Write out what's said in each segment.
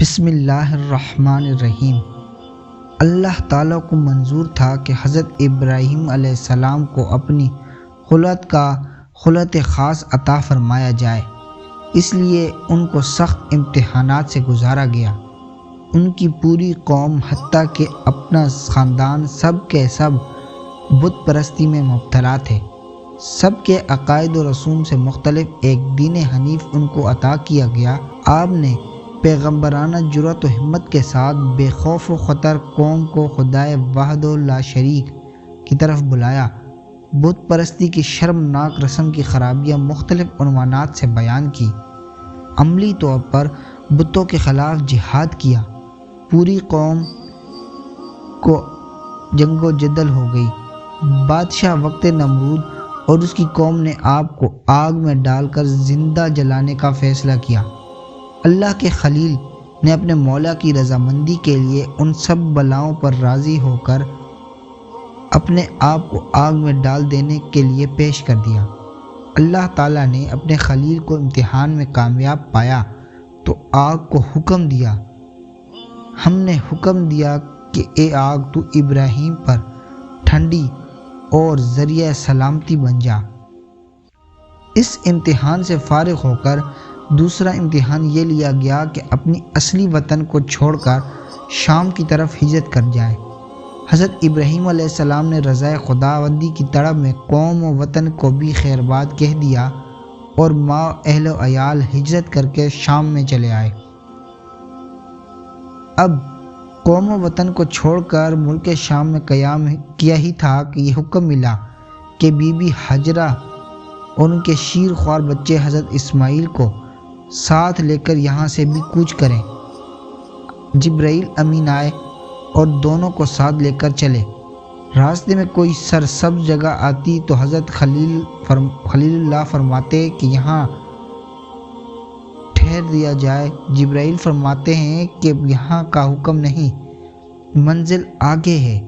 بسم اللہ الرحمن الرحیم۔ اللہ تعالیٰ کو منظور تھا کہ حضرت ابراہیم علیہ السلام کو اپنی خلت خاص عطا فرمایا جائے، اس لیے ان کو سخت امتحانات سے گزارا گیا۔ ان کی پوری قوم حتیٰ کہ اپنا خاندان سب کے سب بت پرستی میں مبتلا تھے۔ سب کے عقائد و رسوم سے مختلف ایک دین حنیف ان کو عطا کیا گیا۔ آپ نے پیغمبرانہ جرأت و ہمت کے ساتھ بے خوف و خطر قوم کو خدائے وحدہ لا شریک کی طرف بلایا۔ بت پرستی کی شرمناک رسم کی خرابیاں مختلف عنوانات سے بیان کی۔ عملی طور پر بتوں کے خلاف جہاد کیا۔ پوری قوم کو جنگ و جدل ہو گئی۔ بادشاہ وقت نمرود اور اس کی قوم نے آپ کو آگ میں ڈال کر زندہ جلانے کا فیصلہ کیا۔ اللہ کے خلیل نے اپنے مولا کی رضامندی کے لیے ان سب بلاؤں پر راضی ہو کر اپنے آپ کو آگ میں ڈال دینے کے لیے پیش کر دیا۔ اللہ تعالیٰ نے اپنے خلیل کو امتحان میں کامیاب پایا تو آگ کو حکم دیا، ہم نے حکم دیا کہ اے آگ تو ابراہیم پر ٹھنڈی اور ذریعہ سلامتی بن جا۔ اس امتحان سے فارغ ہو کر دوسرا امتحان یہ لیا گیا کہ اپنی اصلی وطن کو چھوڑ کر شام کی طرف ہجرت کر جائے۔ حضرت ابراہیم علیہ السلام نے رضائے خداوندی کی طلب میں قوم و وطن کو بھی خیرباد کہہ دیا اور ماں اہل و عیال ہجرت کر کے شام میں چلے آئے۔ اب قوم و وطن کو چھوڑ کر ملک شام میں قیام کیا ہی تھا کہ یہ حکم ملا کہ بی بی ہاجرہ اور ان کے شیر خوار بچے حضرت اسماعیل کو ساتھ لے کر یہاں سے بھی کوچ کریں۔ جبرائیل امین آئے اور دونوں کو ساتھ لے کر چلے۔ راستے میں کوئی سرسبز جگہ آتی تو حضرت خلیل اللہ فرماتے کہ یہاں ٹھہر دیا جائے۔ جبرائیل فرماتے ہیں کہ یہاں کا حکم نہیں، منزل آگے ہے۔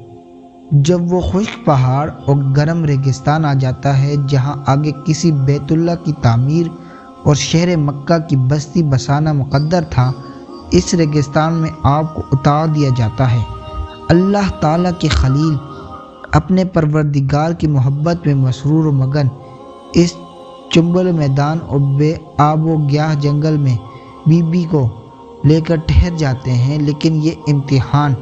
جب وہ خشک پہاڑ اور گرم ریگستان آ جاتا ہے جہاں آگے کسی بیت اللہ کی تعمیر اور شہر مکہ کی بستی بسانا مقدر تھا، اس ریگستان میں آپ کو اتار دیا جاتا ہے۔ اللہ تعالیٰ کے خلیل اپنے پروردگار کی محبت میں مسرور و مگن اس چنبل میدان اور بے آب و گیاہ جنگل میں بی بی کو لے کر ٹھہر جاتے ہیں، لیکن یہ امتحان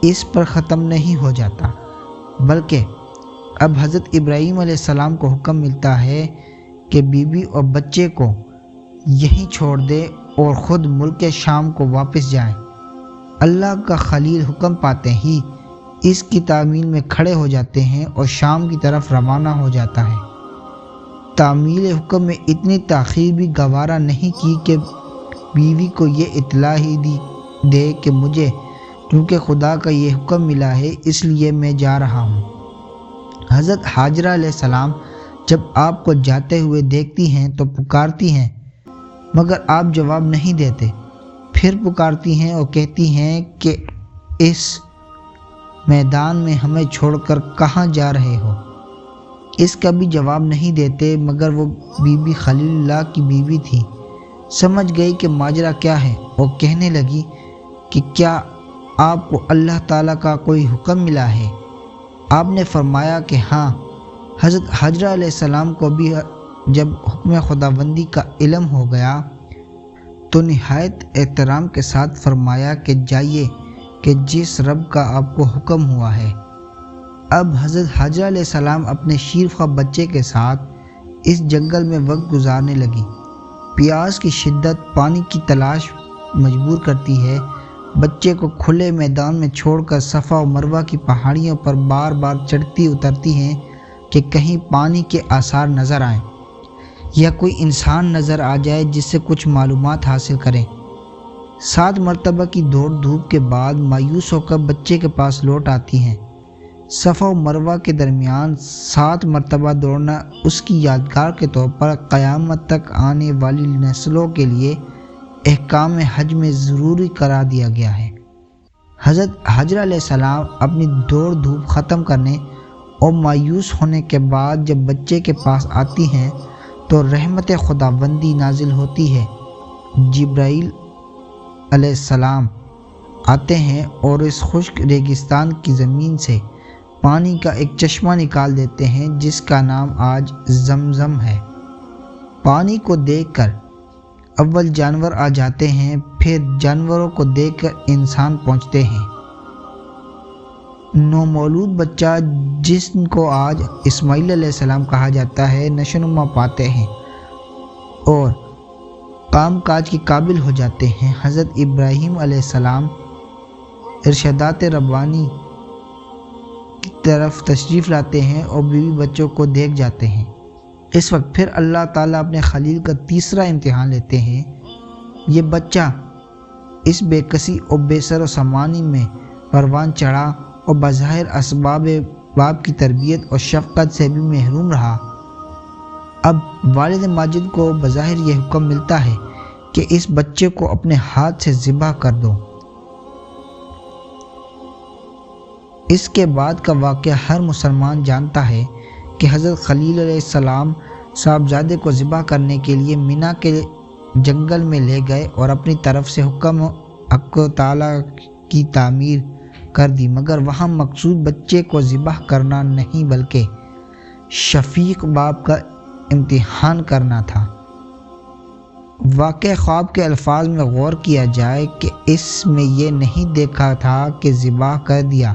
اس پر ختم نہیں ہو جاتا، بلکہ اب حضرت ابراہیم علیہ السلام کو حکم ملتا ہے کہ بی بی اور بچے کو یہیں چھوڑ دے اور خود ملک شام کو واپس جائیں۔ اللہ کا خلیل حکم پاتے ہی اس کی تعمیل میں کھڑے ہو جاتے ہیں اور شام کی طرف روانہ ہو جاتا ہے۔ تعمیل حکم میں اتنی تاخیر بھی گوارا نہیں کی کہ بیوی کو یہ اطلاع ہی دے کہ مجھے کیونکہ خدا کا یہ حکم ملا ہے اس لیے میں جا رہا ہوں۔ حضرت ہاجرہ علیہ السلام جب آپ کو جاتے ہوئے دیکھتی ہیں تو پکارتی ہیں، مگر آپ جواب نہیں دیتے۔ پھر پکارتی ہیں اور کہتی ہیں کہ اس میدان میں ہمیں چھوڑ کر کہاں جا رہے ہو؟ اس کا بھی جواب نہیں دیتے، مگر وہ بی بی خلیل اللہ کی بیوی تھی، سمجھ گئی کہ ماجرا کیا ہے اور کہنے لگی کہ کیا آپ کو اللہ تعالیٰ کا کوئی حکم ملا ہے؟ آپ نے فرمایا کہ ہاں۔ حضرت ہاجرہ علیہ السلام کو بھی جب حکم خداوندی کا علم ہو گیا تو نہایت احترام کے ساتھ فرمایا کہ جائیے کہ جس رب کا آپ کو حکم ہوا ہے۔ اب حضرت ہاجرہ علیہ السلام اپنے شیرخواہ بچے کے ساتھ اس جنگل میں وقت گزارنے لگی۔ پیاس کی شدت پانی کی تلاش مجبور کرتی ہے۔ بچے کو کھلے میدان میں چھوڑ کر صفا و مروہ کی پہاڑیوں پر بار بار چڑھتی اترتی ہیں کہ کہیں پانی کے آثار نظر آئیں یا کوئی انسان نظر آ جائے جس سے کچھ معلومات حاصل کریں۔ 7 مرتبہ کی دوڑ دھوپ کے بعد مایوس ہو کر بچے کے پاس لوٹ آتی ہیں۔ صفا و مروہ کے درمیان 7 مرتبہ دوڑنا اس کی یادگار کے طور پر قیامت تک آنے والی نسلوں کے لیے احکام حج میں ضروری قرار دیا گیا ہے۔ حضرت ہاجرہ علیہ السلام اپنی دوڑ دھوپ ختم کرنے اور مایوس ہونے کے بعد جب بچے کے پاس آتی ہیں تو رحمت خداوندی نازل ہوتی ہے۔ جبرائیل علیہ السلام آتے ہیں اور اس خشک ریگستان کی زمین سے پانی کا ایک چشمہ نکال دیتے ہیں جس کا نام آج زمزم ہے۔ پانی کو دیکھ کر اول جانور آ جاتے ہیں، پھر جانوروں کو دیکھ کر انسان پہنچتے ہیں۔ نومولود بچہ جس کو آج اسماعیل علیہ السلام کہا جاتا ہے نشوونما پاتے ہیں اور کام کاج کے قابل ہو جاتے ہیں۔ حضرت ابراہیم علیہ السلام ارشادات ربانی کی طرف تشریف لاتے ہیں اور بیوی بچوں کو دیکھ جاتے ہیں۔ اس وقت پھر اللہ تعالیٰ اپنے خلیل کا تیسرا امتحان لیتے ہیں۔ یہ بچہ اس بے کسی اور بے سر و سامانی میں پروان چڑھا اور بظاہر اسباب باپ کی تربیت اور شفقت سے بھی محروم رہا۔ اب والد ماجد کو بظاہر یہ حکم ملتا ہے کہ اس بچے کو اپنے ہاتھ سے ذبح کر دو۔ اس کے بعد کا واقعہ ہر مسلمان جانتا ہے کہ حضرت خلیل علیہ السلام صاحبزادے کو ذبح کرنے کے لیے مینا کے جنگل میں لے گئے اور اپنی طرف سے حکم حق تعالیٰ کی تعمیر کر دی، مگر وہاں مقصود بچے کو ذبح کرنا نہیں بلکہ شفیق باپ کا امتحان کرنا تھا۔ واقع خواب کے الفاظ میں غور کیا جائے کہ اس میں یہ نہیں دیکھا تھا کہ ذبح کر دیا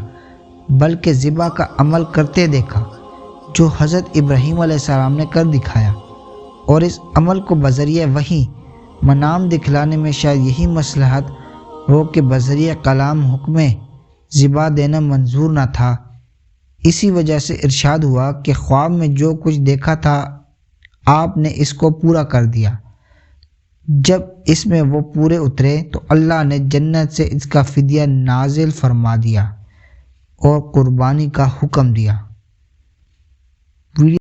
بلکہ ذبح کا عمل کرتے دیکھا جو حضرت ابراہیم علیہ السلام نے کر دکھایا، اور اس عمل کو بذریعہ وحی منام دکھلانے میں شاید یہی مصلحت ہو کہ بذریعہ کلام حکم ذبح دینا منظور نہ تھا۔ اسی وجہ سے ارشاد ہوا کہ خواب میں جو کچھ دیکھا تھا آپ نے اس کو پورا کر دیا۔ جب اس میں وہ پورے اترے تو اللہ نے جنت سے اس کا فدیہ نازل فرما دیا اور قربانی کا حکم دیا۔